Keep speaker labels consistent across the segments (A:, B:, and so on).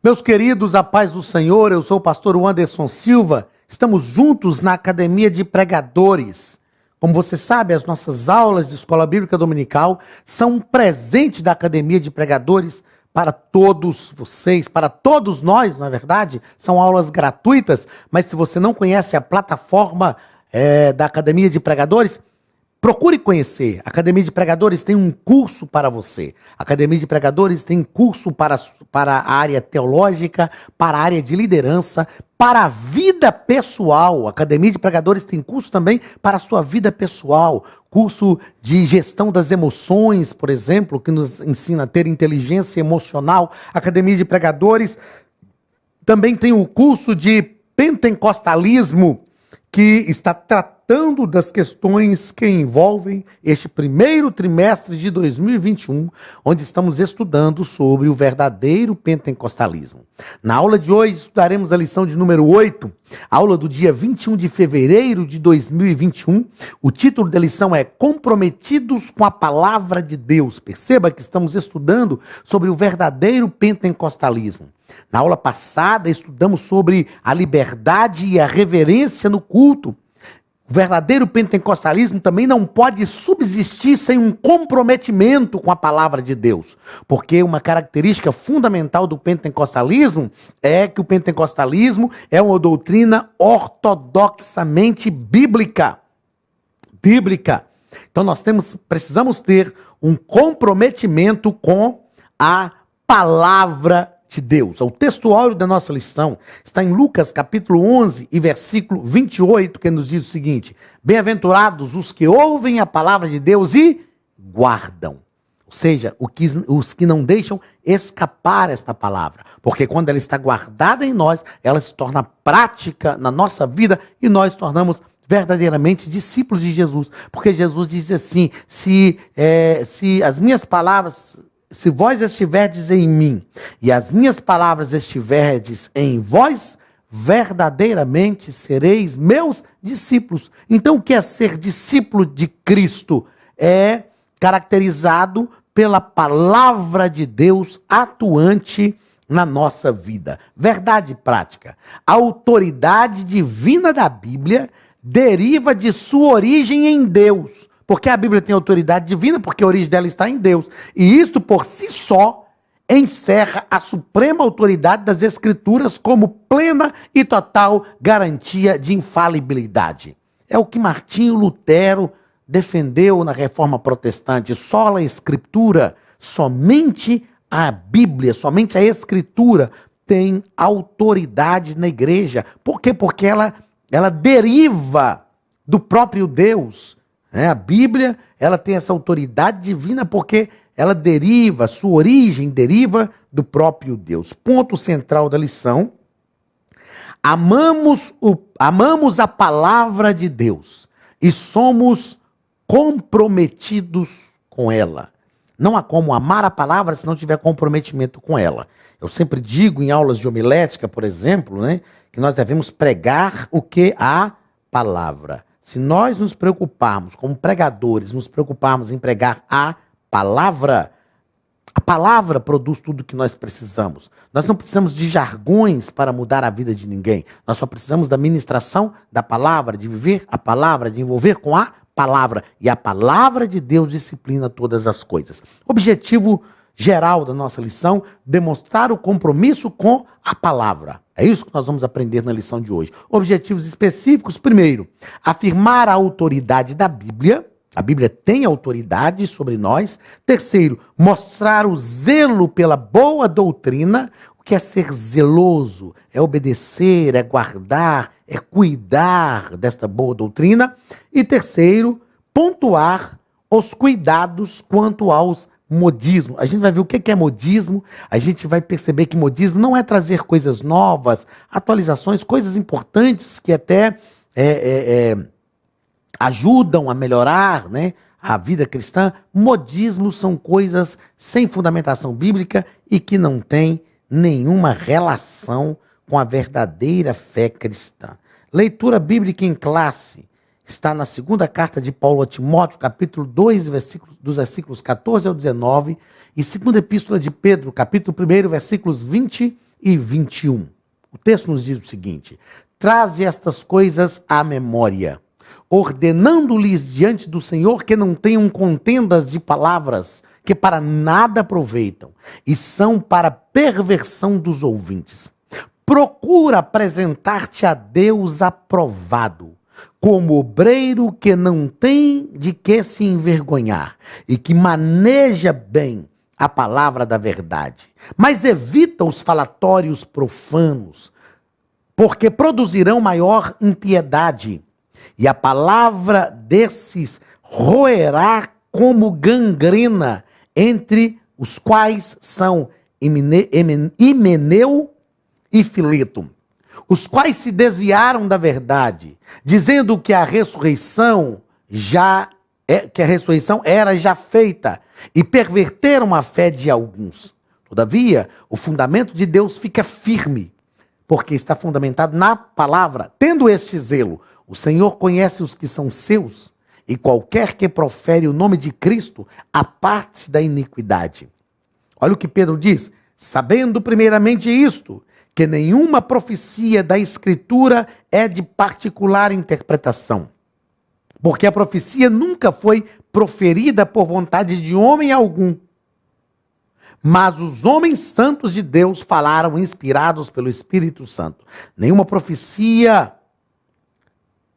A: Meus queridos, a paz do Senhor, eu sou o pastor Anderson Silva, estamos juntos na Academia de Pregadores. Como você sabe, as nossas aulas de Escola Bíblica Dominical são um presente da Academia de Pregadores para todos vocês, para todos nós, não é verdade? São aulas gratuitas, mas se você não conhece a plataforma da Academia de Pregadores, procure conhecer. A Academia de Pregadores tem um curso para você. A Academia de Pregadores tem curso para a área teológica, para a área de liderança, para a vida pessoal. A Academia de Pregadores tem curso também para a sua vida pessoal. Curso de gestão das emoções, por exemplo, que nos ensina a ter inteligência emocional. A Academia de Pregadores também tem o curso de pentecostalismo, que está tratando das questões que envolvem este primeiro trimestre de 2021, onde estamos estudando sobre o verdadeiro pentecostalismo. Na aula de hoje estudaremos a lição de número 8, aula do dia 21 de fevereiro de 2021. O título da lição é Comprometidos com a Palavra de Deus. Perceba que estamos estudando sobre o verdadeiro pentecostalismo. Na aula passada estudamos sobre a liberdade e a reverência no culto. O verdadeiro pentecostalismo também não pode subsistir sem um comprometimento com a palavra de Deus. Porque uma característica fundamental do pentecostalismo é que o pentecostalismo é uma doutrina ortodoxamente bíblica. Então nós precisamos ter um comprometimento com a palavra de Deus. O texto áureo da nossa lição está em Lucas capítulo 11 e versículo 28, que nos diz o seguinte: bem-aventurados os que ouvem a palavra de Deus e guardam. Ou seja, os que não deixam escapar esta palavra. Porque quando ela está guardada em nós, ela se torna prática na nossa vida e nós tornamos verdadeiramente discípulos de Jesus. Porque Jesus diz assim: se as minhas palavras... Se vós estiverdes em mim e as minhas palavras estiverdes em vós, verdadeiramente sereis meus discípulos. Então, o que é ser discípulo de Cristo? É caracterizado pela palavra de Deus atuante na nossa vida. Verdade prática. A autoridade divina da Bíblia deriva de sua origem em Deus. Porque a Bíblia tem autoridade divina, porque a origem dela está em Deus. E isto por si só encerra a suprema autoridade das Escrituras como plena e total garantia de infalibilidade. É o que Martinho Lutero defendeu na Reforma Protestante. Sola Escritura, somente a Bíblia, somente a Escritura tem autoridade na igreja. Por quê? Porque ela deriva do próprio Deus. A Bíblia, ela tem essa autoridade divina porque ela deriva, sua origem deriva do próprio Deus. Ponto central da lição: amamos a palavra de Deus e somos comprometidos com ela. Não há como amar a palavra se não tiver comprometimento com ela. Eu sempre digo em aulas de homilética, por exemplo, que nós devemos pregar o que? A palavra. Se nós nos preocuparmos, como pregadores, nos preocuparmos em pregar a palavra produz tudo o que nós precisamos. Nós não precisamos de jargões para mudar a vida de ninguém. Nós só precisamos da ministração da palavra, de viver a palavra, de envolver com a palavra. E a palavra de Deus disciplina todas as coisas. Objetivo geral da nossa lição: demonstrar o compromisso com a palavra. É isso que nós vamos aprender na lição de hoje. Objetivos específicos: primeiro, afirmar a autoridade da Bíblia. A Bíblia tem autoridade sobre nós. Terceiro, mostrar o zelo pela boa doutrina. O que é ser zeloso? É obedecer, é guardar, é cuidar desta boa doutrina. E terceiro, pontuar os cuidados quanto aos modismo. A gente vai ver o que é modismo, a gente vai perceber que modismo não é trazer coisas novas, atualizações, coisas importantes que até ajudam a melhorar, a vida cristã. Modismo são coisas sem fundamentação bíblica e que não têm nenhuma relação com a verdadeira fé cristã. Leitura bíblica em classe. Está na segunda carta de Paulo a Timóteo, capítulo 2, dos versículos 14 ao 19, e segunda epístola de Pedro, capítulo 1, versículos 20 e 21. O texto nos diz o seguinte: traze estas coisas à memória, ordenando-lhes diante do Senhor que não tenham contendas de palavras que para nada aproveitam e são para perversão dos ouvintes. Procura apresentar-te a Deus aprovado, como obreiro que não tem de que se envergonhar e que maneja bem a palavra da verdade. Mas evita os falatórios profanos, porque produzirão maior impiedade, e a palavra desses roerá como gangrena, entre os quais são Himeneu e Fileto, os quais se desviaram da verdade, dizendo que a ressurreição era já feita, e perverteram a fé de alguns. Todavia, o fundamento de Deus fica firme, porque está fundamentado na palavra. Tendo este zelo, o Senhor conhece os que são seus, e qualquer que profere o nome de Cristo, aparte-se da iniquidade. Olha o que Pedro diz: sabendo primeiramente isto, que nenhuma profecia da Escritura é de particular interpretação, porque a profecia nunca foi proferida por vontade de homem algum, mas os homens santos de Deus falaram inspirados pelo Espírito Santo. Nenhuma profecia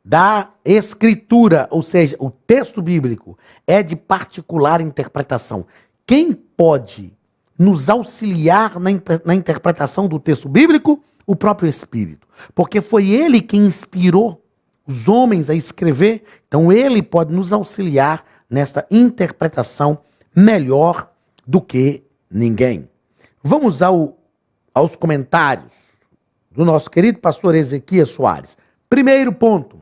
A: da Escritura, ou seja, o texto bíblico, é de particular interpretação. Quem pode nos auxiliar na interpretação do texto bíblico? O próprio Espírito. Porque foi ele quem inspirou os homens a escrever, então ele pode nos auxiliar nesta interpretação melhor do que ninguém. Vamos aos comentários do nosso querido pastor Ezequias Soares. Primeiro ponto: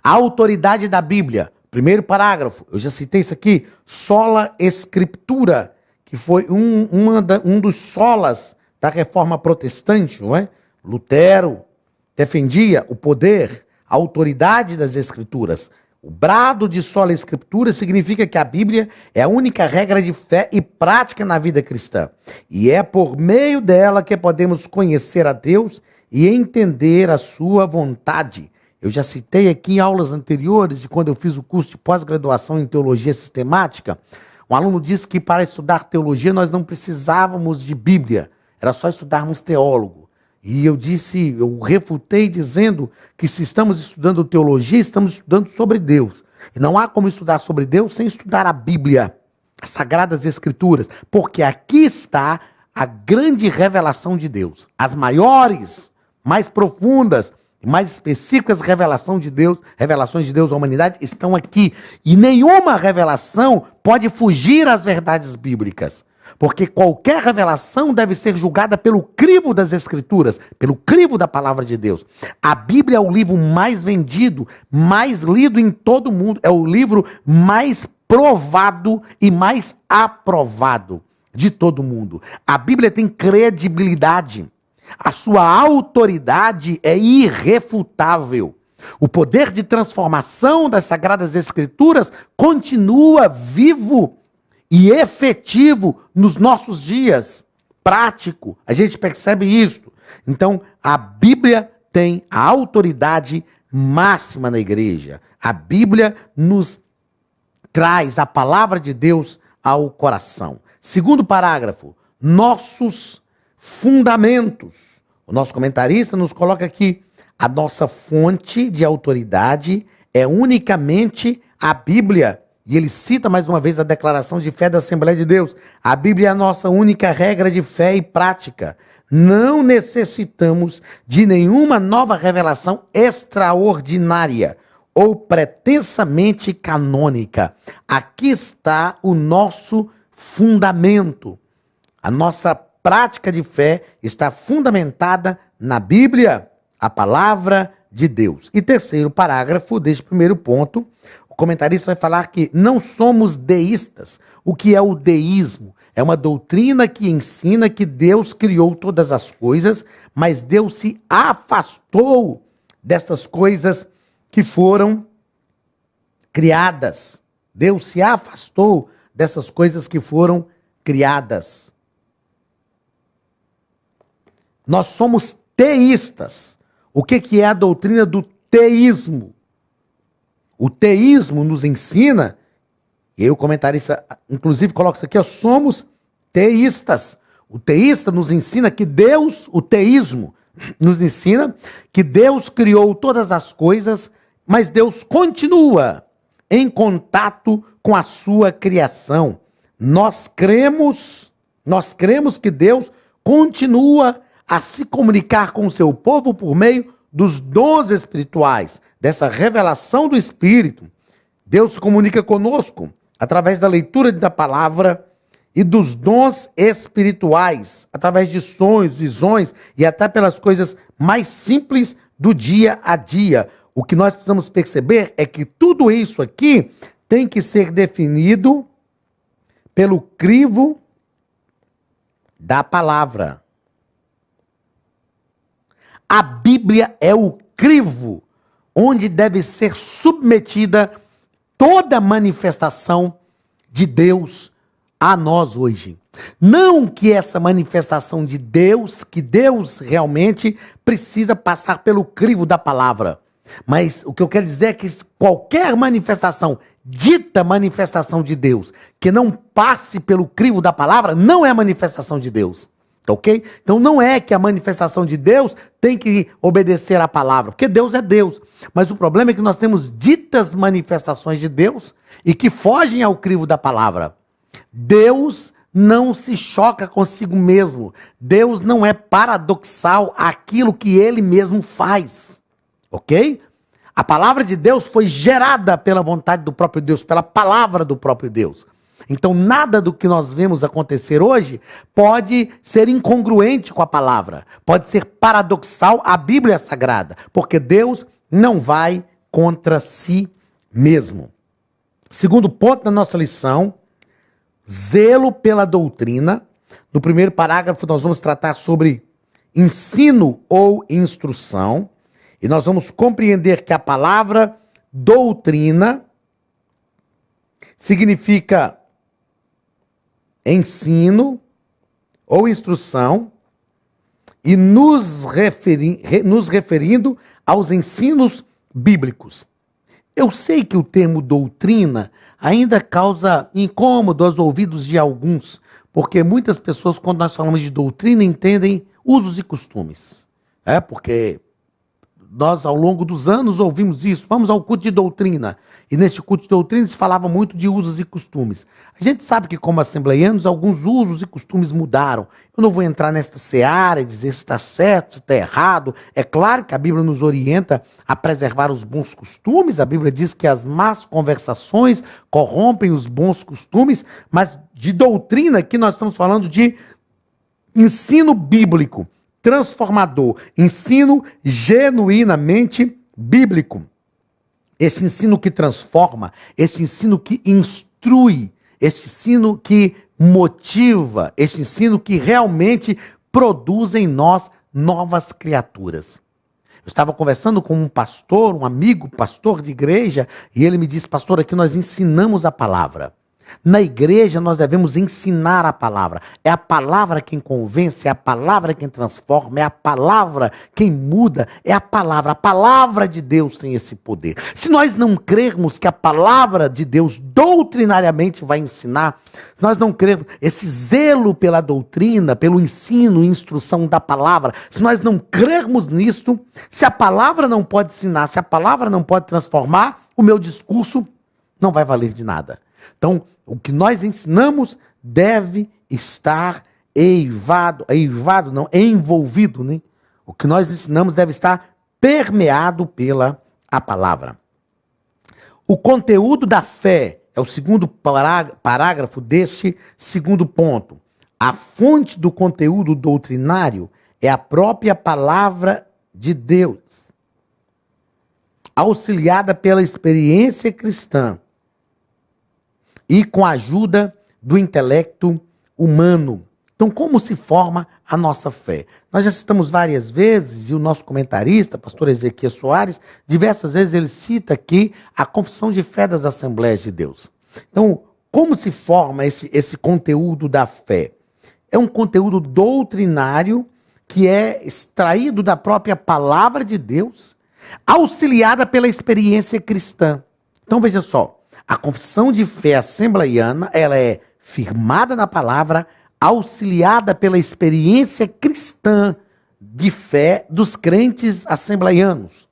A: a autoridade da Bíblia. Primeiro parágrafo, eu já citei isso aqui, sola escritura, que foi um dos solas da reforma protestante, não é? Lutero defendia o poder, a autoridade das escrituras. O brado de sola escritura significa que a Bíblia é a única regra de fé e prática na vida cristã. E é por meio dela que podemos conhecer a Deus e entender a sua vontade. Eu já citei aqui em aulas anteriores, de quando eu fiz o curso de pós-graduação em teologia sistemática, um aluno disse que para estudar teologia nós não precisávamos de Bíblia, era só estudarmos teólogo. E eu refutei dizendo que se estamos estudando teologia, estamos estudando sobre Deus. E não há como estudar sobre Deus sem estudar a Bíblia, as Sagradas Escrituras, porque aqui está a grande revelação de Deus. As maiores, mais profundas, mais específicas revelações de Deus à humanidade estão aqui. E nenhuma revelação pode fugir às verdades bíblicas. Porque qualquer revelação deve ser julgada pelo crivo das Escrituras, pelo crivo da palavra de Deus. A Bíblia é o livro mais vendido, mais lido em todo o mundo. É o livro mais provado e mais aprovado de todo o mundo. A Bíblia tem credibilidade. A sua autoridade é irrefutável. O poder de transformação das Sagradas Escrituras continua vivo e efetivo nos nossos dias. Prático, a gente percebe isso. Então, a Bíblia tem a autoridade máxima na igreja. A Bíblia nos traz a palavra de Deus ao coração. Segundo parágrafo, nossos fundamentos. O nosso comentarista nos coloca aqui: a nossa fonte de autoridade é unicamente a Bíblia. E ele cita mais uma vez a declaração de fé da Assembleia de Deus. A Bíblia é a nossa única regra de fé e prática. Não necessitamos de nenhuma nova revelação extraordinária ou pretensamente canônica. Aqui está o nosso fundamento. A nossa prática de fé está fundamentada na Bíblia, a palavra de Deus. E terceiro parágrafo deste primeiro ponto, o comentarista vai falar que não somos deístas. O que é o deísmo? É uma doutrina que ensina que Deus criou todas as coisas, mas Deus se afastou dessas coisas que foram criadas. Deus se afastou dessas coisas que foram criadas. Nós somos teístas. O que é a doutrina do teísmo? O teísmo nos ensina, e o comentarista inclusive coloca isso aqui, somos teístas. O teísta nos ensina que Deus, o teísmo, nos ensina que Deus criou todas as coisas, mas Deus continua em contato com a sua criação. Nós cremos que Deus continua a se comunicar com o seu povo por meio dos dons espirituais, dessa revelação do Espírito. Deus se comunica conosco através da leitura da palavra e dos dons espirituais, através de sonhos, visões e até pelas coisas mais simples do dia a dia. O que nós precisamos perceber é que tudo isso aqui tem que ser definido pelo crivo da palavra. A Bíblia é o crivo onde deve ser submetida toda manifestação de Deus a nós hoje. Não que essa manifestação de Deus, que Deus realmente precisa passar pelo crivo da palavra. Mas o que eu quero dizer é que qualquer manifestação, dita manifestação de Deus, que não passe pelo crivo da palavra, não é manifestação de Deus. Ok? Então não é que a manifestação de Deus tem que obedecer à palavra, porque Deus é Deus. Mas o problema é que nós temos ditas manifestações de Deus e que fogem ao crivo da palavra. Deus não se choca consigo mesmo. Deus não é paradoxal àquilo que ele mesmo faz. Ok? A palavra de Deus foi gerada pela vontade do próprio Deus, pela palavra do próprio Deus. Então nada do que nós vemos acontecer hoje pode ser incongruente com a palavra, pode ser paradoxal à Bíblia Sagrada, porque Deus não vai contra si mesmo. Segundo ponto da nossa lição, zelo pela doutrina. No primeiro parágrafo nós vamos tratar sobre ensino ou instrução, e nós vamos compreender que a palavra doutrina significa ensino ou instrução, e nos referindo aos ensinos bíblicos. Eu sei que o termo doutrina ainda causa incômodo aos ouvidos de alguns, porque muitas pessoas, quando nós falamos de doutrina, entendem usos e costumes. Porque nós, ao longo dos anos, ouvimos isso. Vamos ao culto de doutrina. E neste culto de doutrina se falava muito de usos e costumes. A gente sabe que, como assembleianos, alguns usos e costumes mudaram. Eu não vou entrar nesta seara e dizer se está certo, se está errado. É claro que a Bíblia nos orienta a preservar os bons costumes. A Bíblia diz que as más conversações corrompem os bons costumes. Mas de doutrina, aqui nós estamos falando de ensino bíblico transformador, ensino genuinamente bíblico. Esse ensino que transforma, esse ensino que instrui, esse ensino que motiva, esse ensino que realmente produz em nós novas criaturas. Eu estava conversando com um pastor, um amigo, pastor de igreja, e ele me disse: pastor, aqui nós ensinamos a palavra. Na igreja nós devemos ensinar a palavra. É a palavra quem convence, é a palavra quem transforma, é a palavra quem muda, é a palavra. A palavra de Deus tem esse poder. Se nós não crermos que a palavra de Deus doutrinariamente vai ensinar, se nós não crermos esse zelo pela doutrina, pelo ensino e instrução da palavra, se nós não crermos nisto, se a palavra não pode ensinar, se a palavra não pode transformar, o meu discurso não vai valer de nada. Então, o que nós ensinamos deve estar envolvido, né? O que nós ensinamos deve estar permeado pela a palavra. O conteúdo da fé é o segundo parágrafo deste segundo ponto. A fonte do conteúdo doutrinário é a própria palavra de Deus, auxiliada pela experiência cristã e com a ajuda do intelecto humano. Então, como se forma a nossa fé? Nós já citamos várias vezes, e o nosso comentarista, pastor Ezequiel Soares, diversas vezes ele cita aqui a confissão de fé das Assembleias de Deus. Então, como se forma esse conteúdo da fé? É um conteúdo doutrinário que é extraído da própria palavra de Deus, auxiliada pela experiência cristã. Então veja só, a confissão de fé assembleiana, ela é firmada na palavra, auxiliada pela experiência cristã de fé dos crentes assembleianos.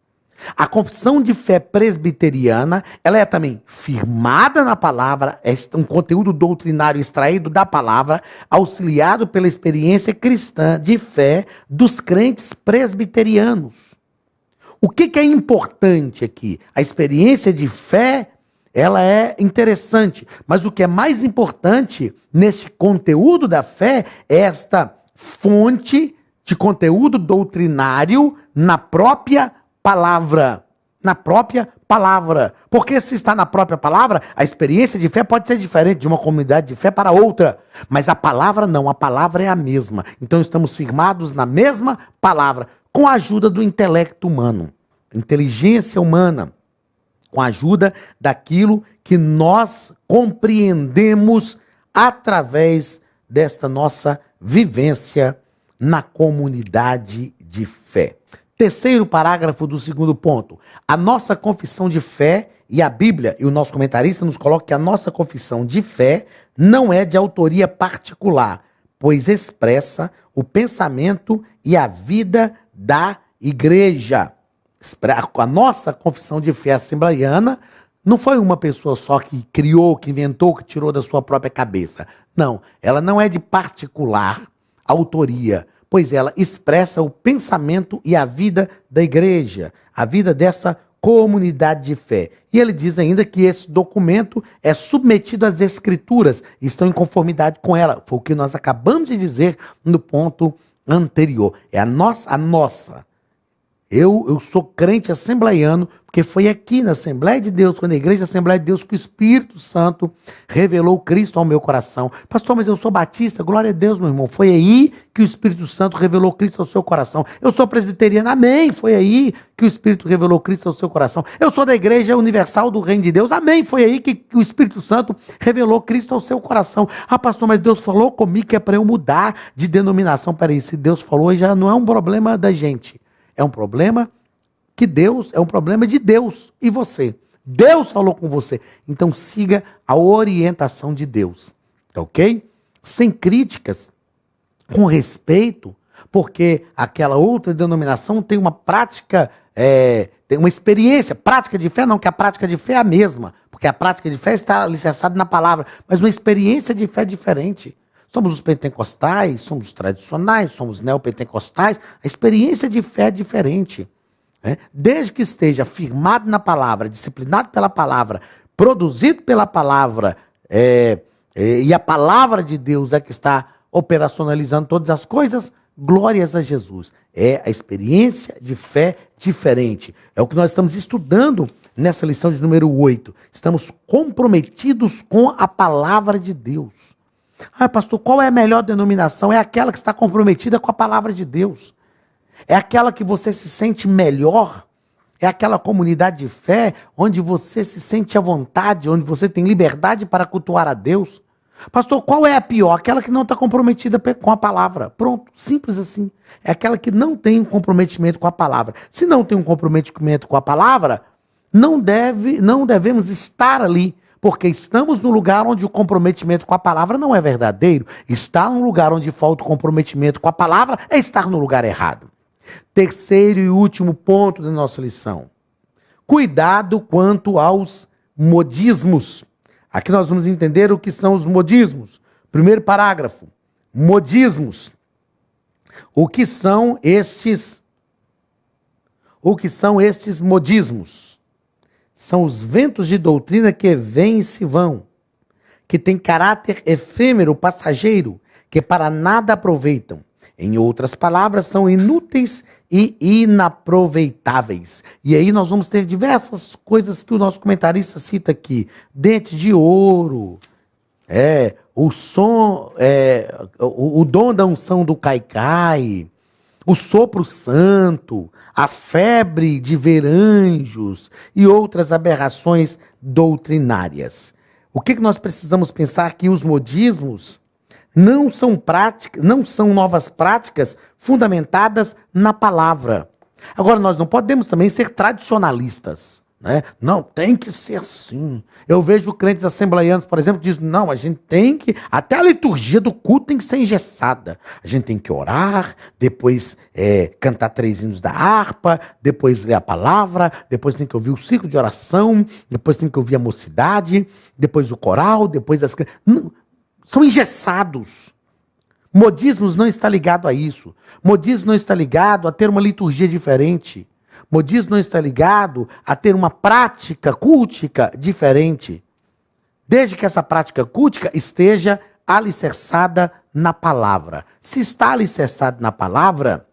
A: A confissão de fé presbiteriana, ela é também firmada na palavra, é um conteúdo doutrinário extraído da palavra, auxiliado pela experiência cristã de fé dos crentes presbiterianos. O que é importante aqui? A experiência de fé, ela é interessante, mas o que é mais importante neste conteúdo da fé é esta fonte de conteúdo doutrinário na própria palavra. Na própria palavra. Porque se está na própria palavra, a experiência de fé pode ser diferente de uma comunidade de fé para outra. Mas a palavra não, a palavra é a mesma. Então estamos firmados na mesma palavra, com a ajuda do intelecto humano, inteligência humana, com a ajuda daquilo que nós compreendemos através desta nossa vivência na comunidade de fé. Terceiro parágrafo do segundo ponto. A nossa confissão de fé, e a Bíblia e o nosso comentarista nos colocam que a nossa confissão de fé não é de autoria particular, pois expressa o pensamento e a vida da igreja. A nossa confissão de fé assembleiana não foi uma pessoa só que criou, que inventou, que tirou da sua própria cabeça. Não, ela não é de particular autoria, pois ela expressa o pensamento e a vida da igreja, a vida dessa comunidade de fé. E ele diz ainda que esse documento é submetido às escrituras e estão em conformidade com ela. Foi o que nós acabamos de dizer no ponto anterior. É a nossa. Eu sou crente assembleiano, porque foi aqui na Assembleia de Deus, foi na Igreja Assembleia de Deus que o Espírito Santo revelou Cristo ao meu coração. Pastor, mas eu sou batista, glória a Deus, meu irmão. Foi aí que o Espírito Santo revelou Cristo ao seu coração. Eu sou presbiteriano, amém. Foi aí que o Espírito revelou Cristo ao seu coração. Eu sou da Igreja Universal do Reino de Deus, amém. Foi aí que o Espírito Santo revelou Cristo ao seu coração. Ah, pastor, mas Deus falou comigo que é para eu mudar de denominação. Peraí, se Deus falou, já não é um problema da gente. É um problema é um problema de Deus e você. Deus falou com você. Então siga a orientação de Deus. Ok? Sem críticas, com respeito, porque aquela outra denominação tem uma prática, tem uma experiência, prática de fé não, que a prática de fé é a mesma, porque a prática de fé está alicerçada na palavra, mas uma experiência de fé diferente. Somos os pentecostais, somos os tradicionais, somos neopentecostais. A experiência de fé é diferente. Né? Desde que esteja firmado na palavra, disciplinado pela palavra, produzido pela palavra, e a palavra de Deus é que está operacionalizando todas as coisas, glórias a Jesus. É a experiência de fé diferente. É o que nós estamos estudando nessa lição de número 8. Estamos comprometidos com a palavra de Deus. Ah, pastor, qual é a melhor denominação? É aquela que está comprometida com a palavra de Deus. É aquela que você se sente melhor. É aquela comunidade de fé onde você se sente à vontade, onde você tem liberdade para cultuar a Deus. Pastor, qual é a pior? Aquela que não está comprometida com a palavra. Pronto, simples assim. É aquela que não tem um comprometimento com a palavra. Se não tem um comprometimento com a palavra, não devemos estar ali. Porque estamos no lugar onde o comprometimento com a palavra não é verdadeiro. Estar num lugar onde falta o comprometimento com a palavra é estar no lugar errado. Terceiro e último ponto da nossa lição. Cuidado quanto aos modismos. Aqui nós vamos entender o que são os modismos. Primeiro parágrafo. Modismos. O que são estes modismos? São os ventos de doutrina que vêm e se vão, que têm caráter efêmero, passageiro, que para nada aproveitam. Em outras palavras, são inúteis e inaproveitáveis. E aí nós vamos ter diversas coisas que o nosso comentarista cita aqui. Dente de ouro, o dom da unção do caicai, o sopro santo, a febre de ver anjos e outras aberrações doutrinárias. O que nós precisamos pensar? Que os modismos não são práticas, não são novas práticas fundamentadas na palavra. Agora, nós não podemos também ser tradicionalistas, né? Não, tem que ser assim. Eu vejo crentes assembleianos, por exemplo, que dizem, não, a gente tem que, até a liturgia do culto tem que ser engessada. A gente tem que orar, depois cantar 3 hinos da harpa, depois ler a palavra, depois tem que ouvir o ciclo de oração, depois tem que ouvir a mocidade, depois o coral, depois as... Não, são engessados. Modismos não está ligado a isso. Modismo não está ligado a ter uma liturgia diferente. Modismo não está ligado a ter uma prática cultica diferente. Desde que essa prática cultica esteja alicerçada na palavra. Se está alicerçado na palavra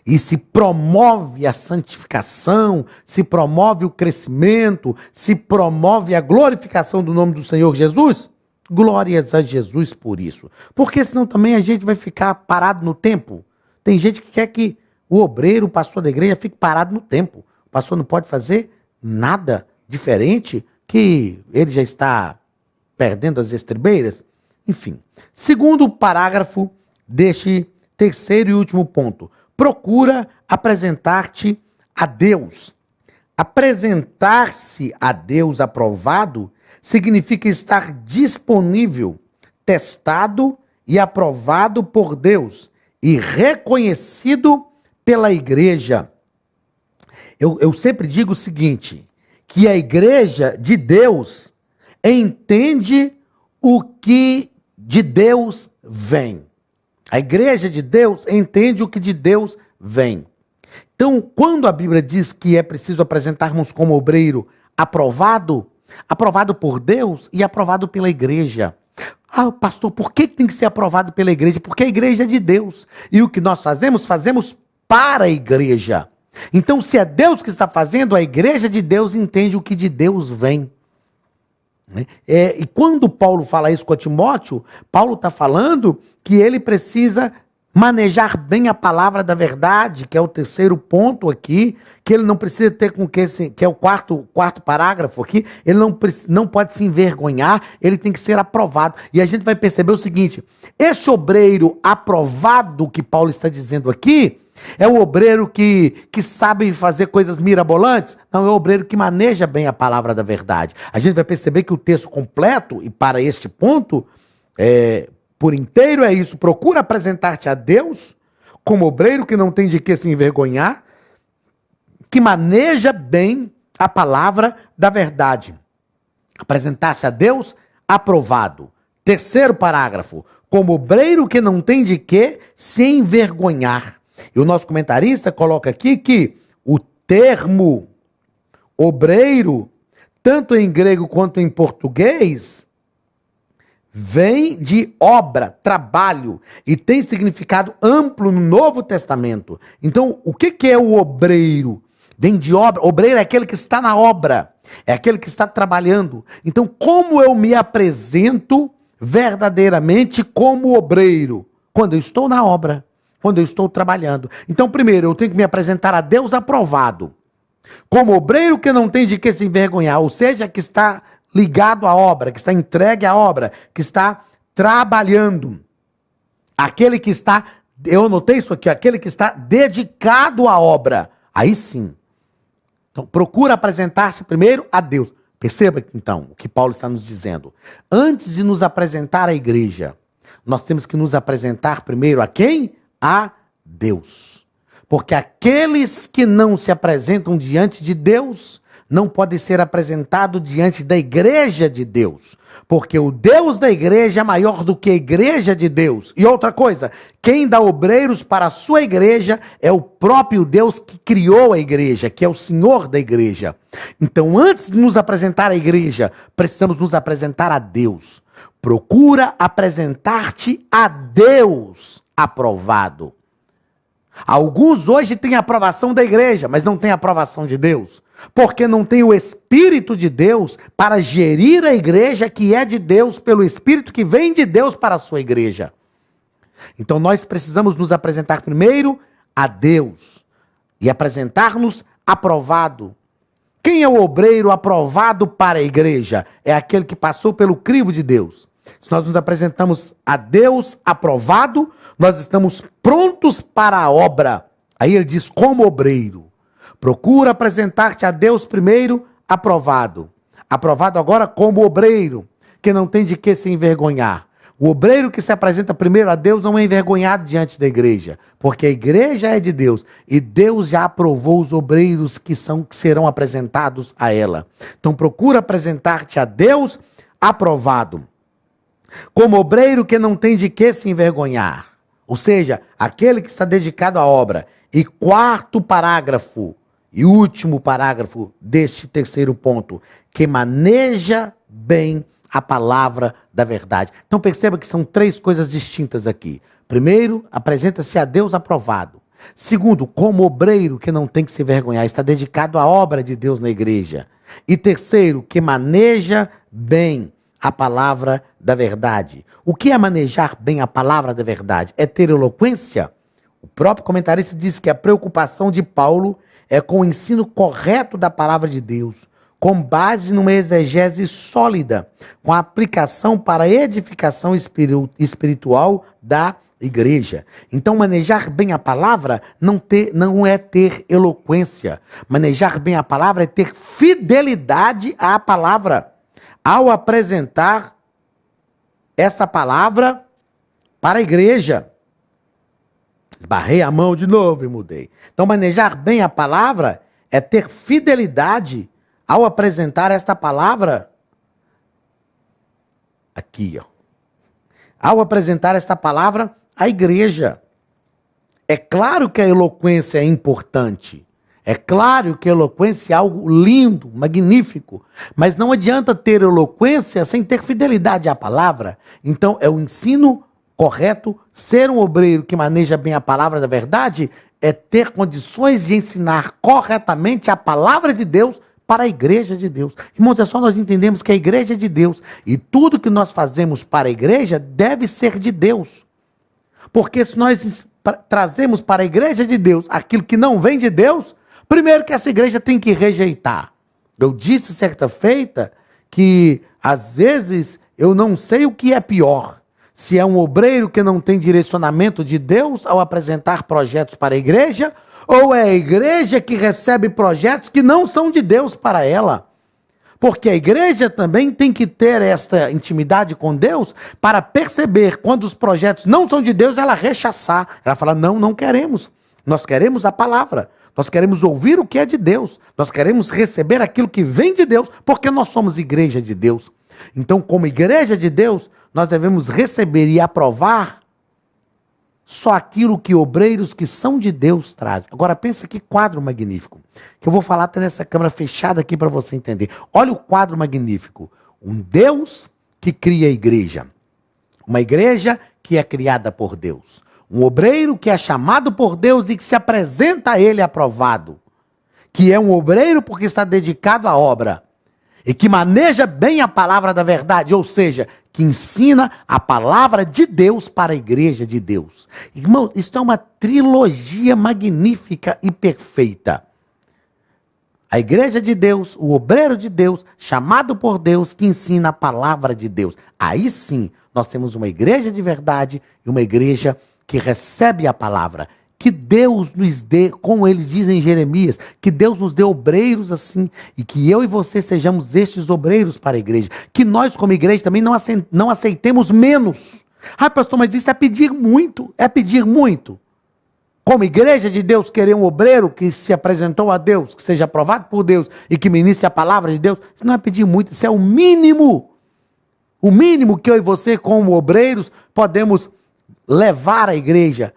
A: e se promove a santificação, se promove o crescimento, se promove a glorificação do nome do Senhor Jesus, glórias a Jesus por isso. Porque senão também a gente vai ficar parado no tempo. Tem gente que quer que o obreiro, o pastor da igreja, fique parado no tempo. O pastor não pode fazer nada diferente, que ele já está perdendo as estribeiras. Enfim. Segundo parágrafo deste terceiro e último ponto. Procura apresentar-te a Deus. Apresentar-se a Deus aprovado significa estar disponível, testado e aprovado por Deus e reconhecido pela igreja. Eu sempre digo o seguinte, que a igreja de Deus entende o que de Deus vem. A igreja de Deus entende o que de Deus vem. Então, quando a Bíblia diz que é preciso apresentarmos como obreiro aprovado por Deus e aprovado pela igreja. Ah, pastor, por que tem que ser aprovado pela igreja? Porque a igreja é de Deus. E o que nós fazemos para a igreja. Então, se é Deus que está fazendo, a igreja de Deus entende o que de Deus vem. E quando Paulo fala isso com Timóteo, Paulo está falando que ele precisa manejar bem a palavra da verdade, que é o terceiro ponto aqui, que ele não precisa ter com que é o quarto parágrafo aqui, ele não pode se envergonhar, ele tem que ser aprovado. E a gente vai perceber o seguinte, esse obreiro aprovado que Paulo está dizendo aqui, é o obreiro que sabe fazer coisas mirabolantes? Não, é o obreiro que maneja bem a palavra da verdade. A gente vai perceber que o texto completo, e para este ponto, por inteiro é isso, procura apresentar-te a Deus como obreiro que não tem de que se envergonhar, que maneja bem a palavra da verdade. Apresentar-se a Deus aprovado. Terceiro parágrafo, como obreiro que não tem de que se envergonhar. E o nosso comentarista coloca aqui que o termo obreiro, tanto em grego quanto em português, vem de obra, trabalho, e tem significado amplo no Novo Testamento. Então, o que é o obreiro? Vem de obra. Obreiro é aquele que está na obra, é aquele que está trabalhando. Então, como eu me apresento verdadeiramente como obreiro? Quando eu estou na obra, quando eu estou trabalhando. Então, primeiro, eu tenho que me apresentar a Deus aprovado, como obreiro que não tem de que se envergonhar, ou seja, que está ligado à obra, que está entregue à obra, que está trabalhando. Aquele que está, eu anotei isso aqui, aquele que está dedicado à obra. Aí sim. Então, procura apresentar-se primeiro a Deus. Perceba, então, o que Paulo está nos dizendo. Antes de nos apresentar à igreja, nós temos que nos apresentar primeiro a quem? A Deus. Porque aqueles que não se apresentam diante de Deus não podem ser apresentados diante da igreja de Deus. Porque o Deus da igreja é maior do que a igreja de Deus. E outra coisa, quem dá obreiros para a sua igreja é o próprio Deus que criou a igreja, que é o Senhor da igreja. Então, antes de nos apresentar à igreja, precisamos nos apresentar a Deus. Procura apresentar-te a Deus aprovado. Alguns hoje têm a aprovação da igreja, mas não têm a aprovação de Deus. Porque não tem o Espírito de Deus para gerir a igreja que é de Deus, pelo Espírito que vem de Deus para a sua igreja. Então nós precisamos nos apresentar primeiro a Deus e apresentar-nos aprovado. Quem é o obreiro aprovado para a igreja? É aquele que passou pelo crivo de Deus. se nós nos apresentamos a Deus aprovado, nós estamos prontos para a obra. Aí ele diz, como obreiro, procura apresentar-te a Deus primeiro aprovado. Aprovado agora como obreiro, que não tem de que se envergonhar. O obreiro que se apresenta primeiro a Deus não é envergonhado diante da igreja, porque a igreja é de Deus e Deus já aprovou os obreiros que serão apresentados a ela. Então procura apresentar-te a Deus aprovado, como obreiro que não tem de que se envergonhar, ou seja, aquele que está dedicado à obra. E quarto parágrafo, e último parágrafo deste terceiro ponto, que maneja bem a palavra da verdade. Então perceba que são três coisas distintas aqui. Primeiro, apresenta-se a Deus aprovado. Segundo, como obreiro que não tem que se envergonhar, está dedicado à obra de Deus na igreja. E terceiro, que maneja bem a palavra da verdade. O que é manejar bem a palavra da verdade? É ter eloquência? O próprio comentarista diz que a preocupação de Paulo é com o ensino correto da palavra de Deus, com base numa exegese sólida, com a aplicação para a edificação espiritual da igreja. Então, manejar bem a palavra não é ter eloquência. Manejar bem a palavra é ter fidelidade à palavra, ao apresentar essa palavra para a igreja. Esbarrei a mão de novo e mudei. Então, manejar bem a palavra é ter fidelidade ao apresentar esta palavra aqui, ó. Ao apresentar esta palavra à igreja. É claro que a eloquência é importante. É claro que a eloquência é algo lindo, magnífico. Mas não adianta ter eloquência sem ter fidelidade à palavra. Então, é o ensino correto. Ser um obreiro que maneja bem a palavra da verdade é ter condições de ensinar corretamente a palavra de Deus para a igreja de Deus. Irmãos, é só nós entendemos que a igreja é de Deus. E tudo que nós fazemos para a igreja deve ser de Deus. Porque se nós trazemos para a igreja de Deus aquilo que não vem de Deus, primeiro que essa igreja tem que rejeitar. Eu disse certa feita que, às vezes, eu não sei o que é pior. Se é um obreiro que não tem direcionamento de Deus ao apresentar projetos para a igreja, ou é a igreja que recebe projetos que não são de Deus para ela. Porque a igreja também tem que ter esta intimidade com Deus para perceber quando os projetos não são de Deus, ela rechaçar. Ela fala, não queremos. Nós queremos a palavra. Nós queremos ouvir o que é de Deus. Nós queremos receber aquilo que vem de Deus, porque nós somos igreja de Deus. Então, como igreja de Deus, nós devemos receber e aprovar só aquilo que obreiros que são de Deus trazem. Agora pensa que quadro magnífico, que eu vou falar até nessa câmera fechada aqui para você entender. Olha o quadro magnífico. Um Deus que cria a igreja. Uma igreja que é criada por Deus. Um obreiro que é chamado por Deus e que se apresenta a ele aprovado. Que é um obreiro porque está dedicado à obra. E que maneja bem a palavra da verdade, ou seja, que ensina a palavra de Deus para a igreja de Deus. Irmão, isso é uma trilogia magnífica e perfeita. A igreja de Deus, o obreiro de Deus, chamado por Deus, que ensina a palavra de Deus. Aí sim, nós temos uma igreja de verdade e uma igreja que recebe a palavra. Que Deus nos dê, como ele diz em Jeremias, que Deus nos dê obreiros assim, e que eu e você sejamos estes obreiros para a igreja. Que nós, como igreja, também não aceitemos menos. Ah, pastor, mas isso é pedir muito, Como igreja de Deus, querer um obreiro que se apresentou a Deus, que seja aprovado por Deus e que ministre a palavra de Deus, isso não é pedir muito, isso é o mínimo. O mínimo que eu e você, como obreiros, podemos levar à igreja,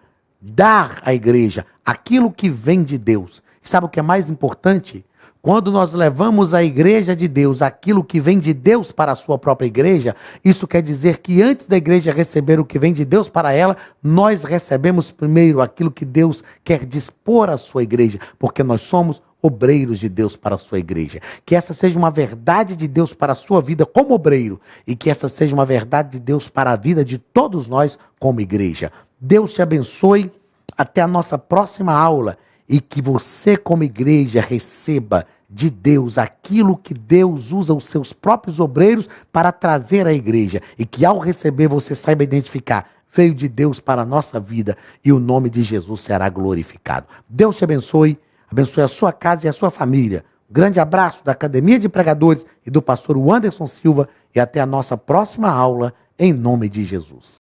A: dar à igreja aquilo que vem de Deus. E sabe o que é mais importante? Quando nós levamos à igreja de Deus aquilo que vem de Deus para a sua própria igreja, isso quer dizer que antes da igreja receber o que vem de Deus para ela, nós recebemos primeiro aquilo que Deus quer dispor à sua igreja, porque nós somos obreiros de Deus para a sua igreja. Que essa seja uma verdade de Deus para a sua vida como obreiro e que essa seja uma verdade de Deus para a vida de todos nós como igreja. Deus te abençoe. Até a nossa próxima aula. e que você, como igreja, receba de Deus aquilo que Deus usa os seus próprios obreiros para trazer à igreja, e que ao receber você saiba identificar: veio de Deus para a nossa vida e o nome de Jesus será glorificado. Deus te abençoe, abençoe a sua casa e a sua família. Um grande abraço da Academia de Pregadores e do pastor Anderson Silva, e até a nossa próxima aula, em nome de Jesus.